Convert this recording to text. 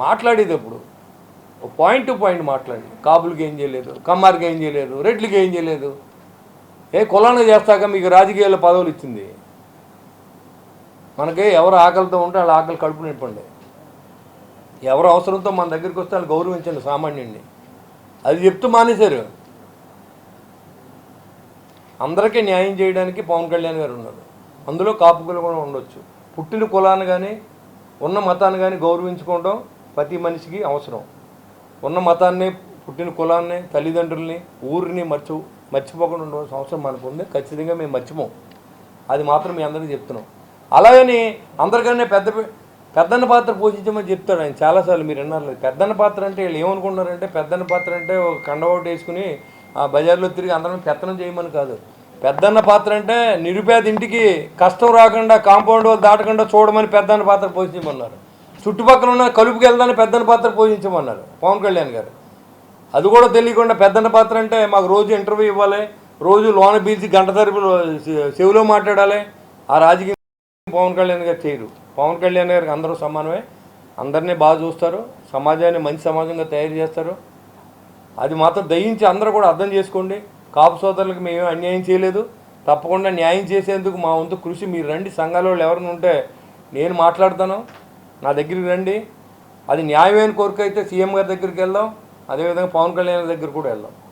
మాట్లాడేటప్పుడు point to point మాట్లాడి కాపులకి ఏం చేయలేదు, కమ్మారికి ఏం చేయలేదు, రెడ్లకి ఏం చేయలేదు. కులాన్ని చేస్తాక మీకు రాజకీయాల్లో పదవులు ఇచ్చింది. మనకి ఎవరు ఆకలితో ఉంటే వాళ్ళ ఆకలి కడుపు నింపండి, ఎవరు అవసరంతో మన దగ్గరికి వస్తే వాళ్ళు గౌరవించండి సామాన్యుడిని. అది చెప్తూ మానేశారు. అందరికీ న్యాయం చేయడానికి పవన్ కళ్యాణ్ గారు ఉన్నారు. అందులో కాపు కులం కూడా ఉండొచ్చు. పుట్టిన కులాన్ని కానీ ఉన్న మతాన్ని కానీ గౌరవించుకోవడం ప్రతి మనిషికి అవసరం. ఉన్న మతాన్ని, పుట్టిన కులాన్ని, తల్లిదండ్రుల్ని, ఊరిని మర్చిపోకుండా ఉండవలసిన అవసరం మనకు ఉంది. ఖచ్చితంగా మేము మర్చిపోం. అది మాత్రం మీ అందరికీ చెప్తున్నాం. అలాగని అందరికన్నా పెద్దన్న పాత్ర పోషించమని చెప్తాడు ఆయన చాలాసార్లు. మీరు విన్నారు, పెద్దన్న పాత్ర అంటే వీళ్ళు ఏమనుకుంటున్నారంటే పెద్దన్న పాత్ర అంటే ఒక కండవోటు వేసుకుని ఆ బజార్లో తిరిగి అందరం పెత్తనం చేయమని కాదు. పెద్దన్న పాత్ర అంటే నిరుపేద ఇంటికి కష్టం రాకుండా కాంపౌండ్ వాళ్ళు దాటకుండా చూడమని పెద్దన్న పాత్ర పోషించమన్నారు. చుట్టుపక్కల ఉన్న కలుపుకి వెళ్దాన్ని పెద్దన్న పాత్ర పోషించమన్నారు పవన్ కళ్యాణ్ గారు. అది కూడా తెలియకుండా పెద్దన్న పాత్ర అంటే మాకు రోజు ఇంటర్వ్యూ ఇవ్వాలి, రోజు లోన పీల్చి గంట తరపు చెవిలో మాట్లాడాలి. ఆ రాజకీయం పవన్ కళ్యాణ్ గారు చేయరు. పవన్ కళ్యాణ్ గారికి అందరూ సమానమే, అందరినీ బాగా చూస్తారు, సమాజాన్ని మంచి సమాజంగా తయారు చేస్తారు. అది మాత్రం దయించి అందరూ కూడా అర్థం చేసుకోండి. కాపు సోదరులకు మేము అన్యాయం చేయలేదు. తప్పకుండా న్యాయం చేసేందుకు మా వంతు కృషి మీరు రండి. సంఘాల వాళ్ళు ఎవరైనా ఉంటే నేను మాట్లాడతాను, నా దగ్గరికి రండి. అది న్యాయమైన కోరిక అయితే సీఎం గారి దగ్గరికి వెళ్దాం, అదేవిధంగా పవన్ కళ్యాణ్ దగ్గర కూడా వెళ్దాం.